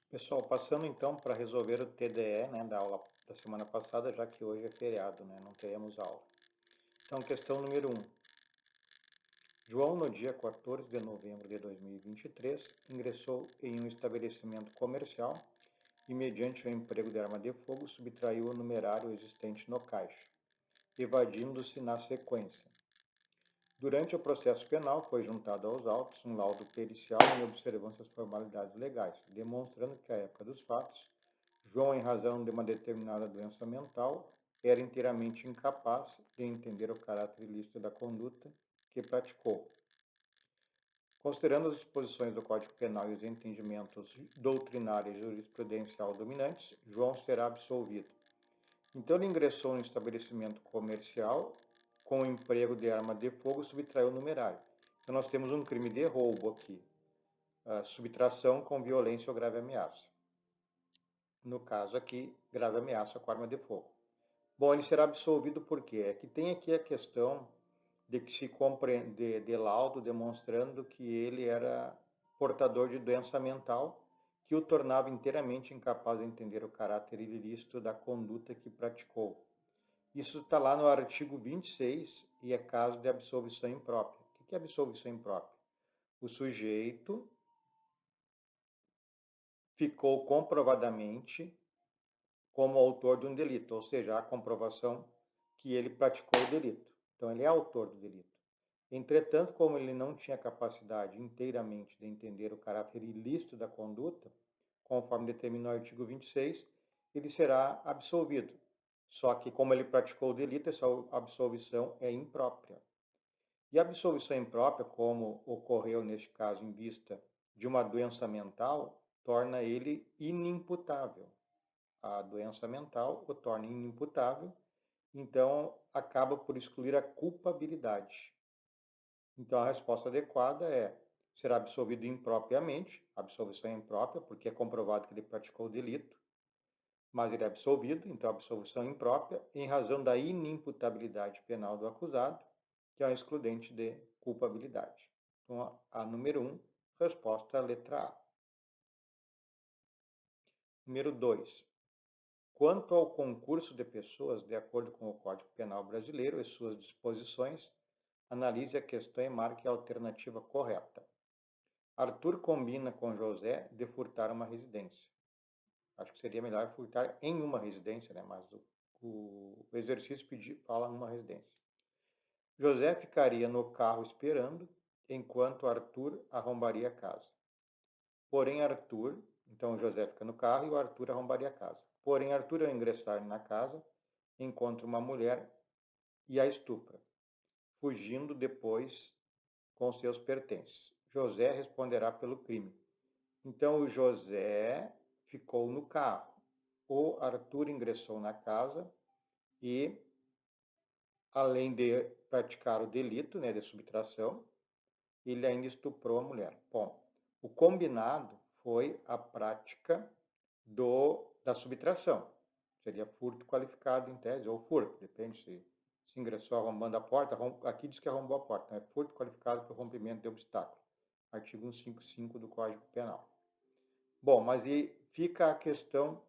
Pessoal, passando então para resolver o TDE, né, da aula da semana passada, já que hoje é feriado, né, não teremos aula. Então, questão número 1. João, no dia 14 de novembro de 2023, ingressou em um estabelecimento comercial e, mediante o emprego de arma de fogo, subtraiu o numerário existente no caixa, evadindo-se na sequência. Durante o processo penal, foi juntado aos autos um laudo pericial em observância às formalidades legais, demonstrando que, à época dos fatos, João, em razão de uma determinada doença mental, era inteiramente incapaz de entender o caráter ilícito da conduta que praticou. Considerando as disposições do Código Penal e os entendimentos doutrinário e jurisprudencial dominantes, João será absolvido. Então, ele ingressou no estabelecimento comercial com o emprego de arma de fogo e subtraiu o numerário. Então, nós temos um crime de roubo aqui, a subtração com violência ou grave ameaça. No caso aqui, grave ameaça com arma de fogo. Bom, ele será absolvido por quê? É que tem aqui a questão de que se compreende de laudo demonstrando que ele era portador de doença mental que o tornava inteiramente incapaz de entender o caráter ilícito da conduta que praticou. Isso está lá no artigo 26 e é caso de absolvição imprópria. O que é absolvição imprópria? O sujeito ficou comprovadamente como autor de um delito, ou seja, a comprovação que ele praticou o delito. Então, ele é autor do delito. Entretanto, como ele não tinha capacidade inteiramente de entender o caráter ilícito da conduta, conforme determina o artigo 26, ele será absolvido. Só que, como ele praticou o delito, essa absolvição é imprópria. E a absolvição imprópria, como ocorreu neste caso em vista de uma doença mental, torna ele inimputável. A doença mental o torna inimputável, então acaba por excluir a culpabilidade. Então a resposta adequada é: será absolvido impropriamente, absolvição imprópria, porque é comprovado que ele praticou o delito, mas ele é absolvido, então absolvição imprópria, em razão da inimputabilidade penal do acusado, que é um excludente de culpabilidade. Então, a número 1, resposta letra A. Número 2. Quanto ao concurso de pessoas, de acordo com o Código Penal brasileiro e suas disposições, analise a questão e marque a alternativa correta. Arthur combina com José de furtar uma residência. Acho que seria melhor furtar em uma residência, né? Mas o exercício fala numa residência. José ficaria no carro esperando, enquanto Arthur arrombaria a casa. Porém, Arthur, então José fica no carro e o Arthur arrombaria a casa. Porém, Arthur, ao ingressar na casa, encontra uma mulher e a estupra, fugindo depois com seus pertences. José responderá pelo crime. Então, o José ficou no carro. O Arthur ingressou na casa e, além de praticar o delito, né, de subtração, ele ainda estuprou a mulher. Bom, o combinado foi a prática da subtração. Seria furto qualificado em tese, ou furto, depende se ingressou arrombando a porta. Aqui diz que arrombou a porta, então é furto qualificado por rompimento de obstáculo. Artigo 155 do Código Penal. Bom, mas e fica a questão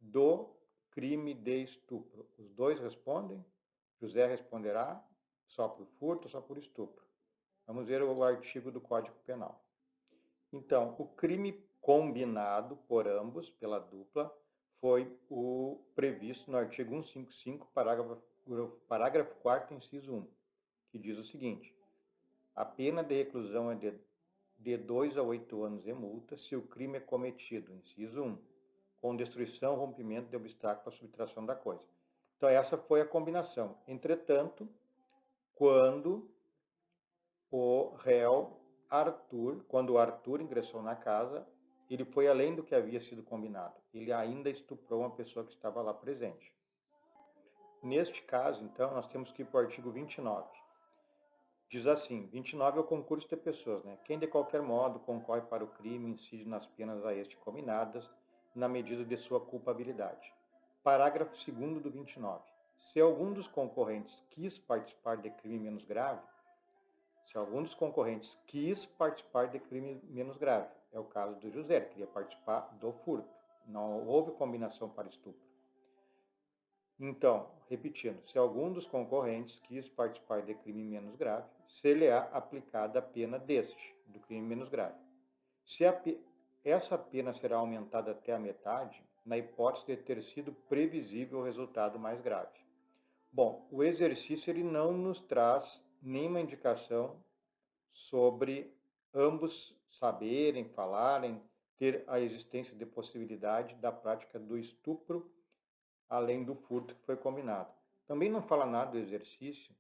do crime de estupro. Os dois respondem. José responderá só por furto ou só por estupro. Vamos ver o artigo do Código Penal. Então, o crime combinado por ambos, pela dupla, foi o previsto no artigo 155, parágrafo 4º, inciso 1, que diz o seguinte: a pena de reclusão é de 2 a 8 anos de multa se o crime é cometido, inciso 1, com destruição ou rompimento de obstáculo para a subtração da coisa. Então, essa foi a combinação. Entretanto, quando o réu Arthur, quando o Arthur ingressou na casa, ele foi além do que havia sido combinado. Ele ainda estuprou uma pessoa que estava lá presente. Neste caso, então, nós temos que ir para o artigo 29. Diz assim: 29 é o concurso de pessoas, né? Quem de qualquer modo concorre para o crime incide nas penas a este combinadas, na medida de sua culpabilidade. Parágrafo 2º do 29. Se algum dos concorrentes quis participar de crime menos grave, Se algum dos concorrentes quis participar de crime menos grave. É o caso do José, ele queria participar do furto. Não houve combinação para estupro. Então, repetindo, se algum dos concorrentes quis participar de crime menos grave, se-lhe-á aplicada a pena deste, do crime menos grave. Se essa pena será aumentada até a metade, na hipótese de ter sido previsível o resultado mais grave. Bom, o exercício ele não nos traz nenhuma indicação sobre ambos saberem, falarem, ter a existência de possibilidade da prática do estupro além do furto que foi combinado. Também não fala nada do exercício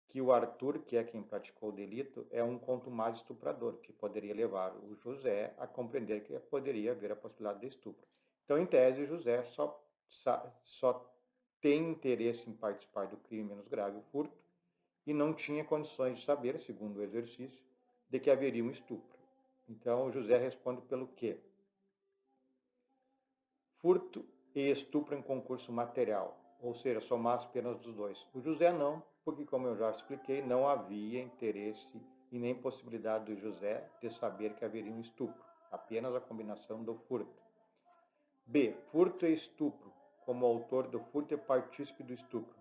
que o Arthur, que é quem praticou o delito, é um contumaz estuprador, que poderia levar o José a compreender que poderia haver a possibilidade de estupro. Então, em tese, o José só tem interesse em participar do crime menos grave, o furto, e não tinha condições de saber, segundo o exercício, de que haveria um estupro. Então, o José responde pelo quê? Furto e estupro em concurso material, ou seja, somar as penas dos dois. O José não, porque, como eu já expliquei, não havia interesse e nem possibilidade do José de saber que haveria um estupro, apenas a combinação do furto. B. Furto e estupro, como autor do furto e partícipe do estupro.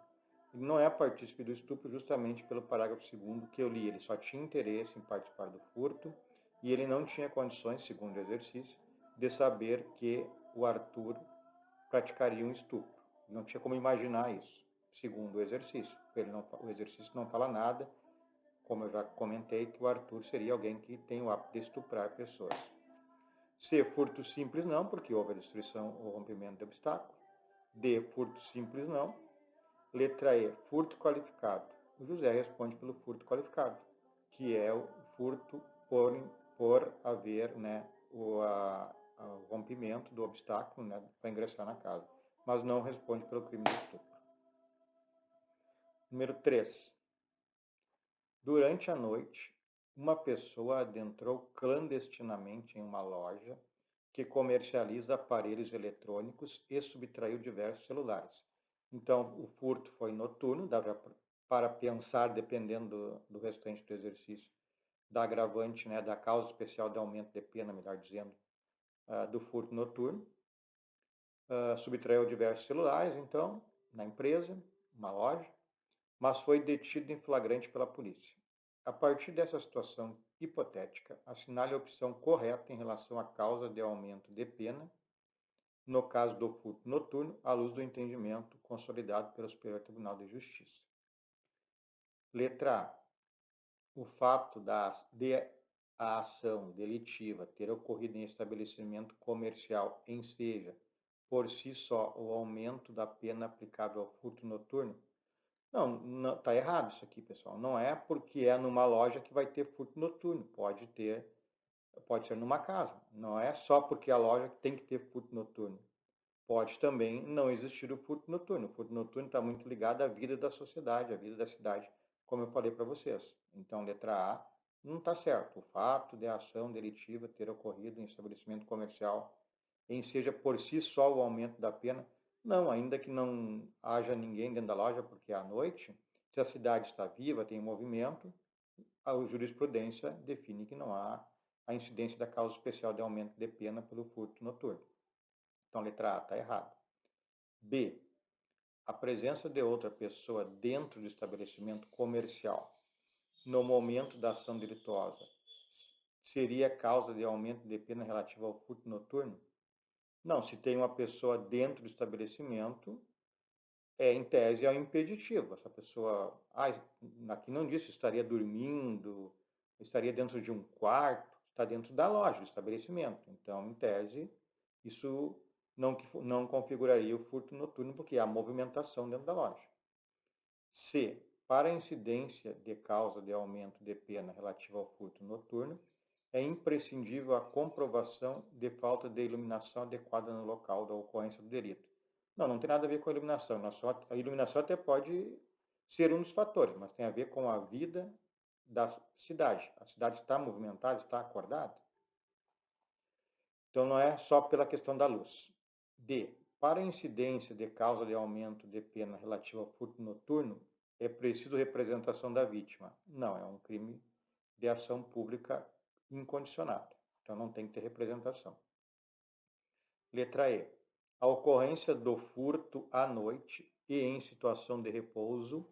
Ele não é partícipe do estupro justamente pelo parágrafo 2º que eu li. Ele só tinha interesse em participar do furto e ele não tinha condições, segundo o exercício, de saber que o Arthur praticaria um estupro. Não tinha como imaginar isso, segundo o exercício. O exercício não fala nada, como eu já comentei, que o Arthur seria alguém que tem o hábito de estuprar pessoas. C. Furto simples não, porque houve a destruição ou rompimento de obstáculo. D. Furto simples não. Letra E. Furto qualificado. O José responde pelo furto qualificado, que é o furto por haver o rompimento do obstáculo para ingressar na casa, mas não responde pelo crime de estupro. Número 3. Durante a noite, uma pessoa adentrou clandestinamente em uma loja que comercializa aparelhos eletrônicos e subtraiu diversos celulares. Então, o furto foi noturno, dá para pensar, dependendo do restante do exercício, da agravante, da causa especial de aumento de pena, melhor dizendo, do furto noturno. Subtraiu diversos celulares, então, na empresa, uma loja, mas foi detido em flagrante pela polícia. A partir dessa situação hipotética, assinale a opção correta em relação à causa de aumento de pena, no caso do furto noturno, à luz do entendimento consolidado pelo Superior Tribunal de Justiça. Letra A. O fato de a ação delitiva ter ocorrido em estabelecimento comercial enseja, por si só, o aumento da pena aplicável ao furto noturno. Não, tá errado isso aqui, pessoal. Não é porque é numa loja que vai ter furto noturno. Pode ser numa casa. Não é só porque a loja tem que ter furto noturno. Pode também não existir o furto noturno. O furto noturno está muito ligado à vida da sociedade, à vida da cidade, como eu falei para vocês. Então, letra A não está certo. O fato de a ação delitiva ter ocorrido em estabelecimento comercial seja por si só o aumento da pena. Não, ainda que não haja ninguém dentro da loja, porque é à noite, se a cidade está viva, tem movimento, a jurisprudência define que não há a incidência da causa especial de aumento de pena pelo furto noturno. Então, letra A está errada. B. A presença de outra pessoa dentro do estabelecimento comercial no momento da ação delituosa seria causa de aumento de pena relativa ao furto noturno? Não, se tem uma pessoa dentro do estabelecimento, em tese, é um impeditivo. Essa pessoa, aqui não disse, estaria dormindo, estaria dentro de um quarto, está dentro da loja, do estabelecimento. Então, em tese, isso não configuraria o furto noturno, porque há movimentação dentro da loja. C. Para a incidência de causa de aumento de pena relativa ao furto noturno, é imprescindível a comprovação de falta de iluminação adequada no local da ocorrência do delito. Não tem nada a ver com a iluminação. A iluminação até pode ser um dos fatores, mas tem a ver com a vida da cidade. A cidade está movimentada, está acordada. Então, não é só pela questão da luz. D. Para a incidência de causa de aumento de pena relativa ao furto noturno, é preciso representação da vítima. Não, é um crime ter ação pública incondicionada. Então não tem que ter representação. Letra E. A ocorrência do furto à noite e em situação de repouso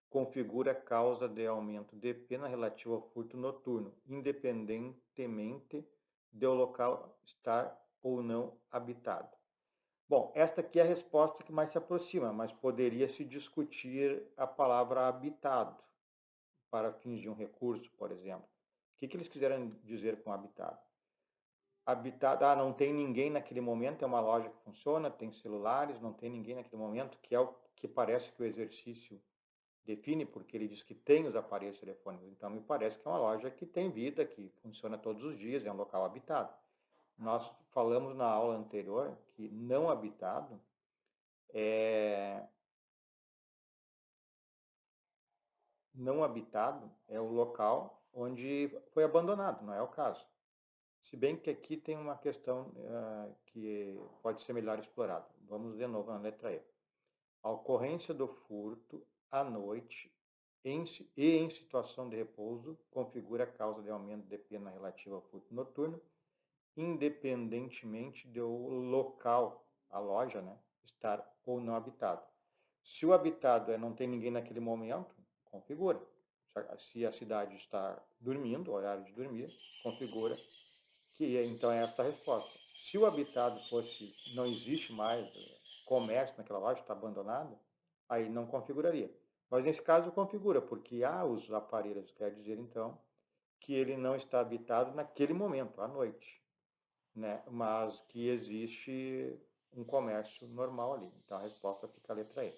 configura causa de aumento de pena relativa ao furto noturno, independentemente de o local estar ou não habitado. Bom, esta aqui é a resposta que mais se aproxima, mas poderia se discutir a palavra habitado para fins de um recurso, por exemplo. O que eles quiseram dizer com habitado? Habitado, não tem ninguém naquele momento, é uma loja que funciona, tem celulares, não tem ninguém naquele momento, que é o que parece que o exercício define, porque ele diz que tem os aparelhos telefônicos. Então, me parece que é uma loja que tem vida, que funciona todos os dias, é um local habitado. Nós falamos na aula anterior que não habitado é o local onde foi abandonado, não é o caso. Se bem que aqui tem uma questão que pode ser melhor explorada. Vamos de novo na letra E. A ocorrência do furto à noite e em situação de repouso configura a causa de aumento de pena relativa ao furto noturno, independentemente do local, a loja, né, estar ou não habitado. Se o habitado não tem ninguém naquele momento, configura. Se a cidade está dormindo, horário de dormir, configura que então é esta a resposta. Se o habitado fosse, não existe mais comércio naquela loja, está abandonado, aí não configuraria. Mas nesse caso configura, porque há os aparelhos, quer dizer então que ele não está habitado naquele momento, à noite, né? Mas que existe um comércio normal ali. Então a resposta fica a letra E.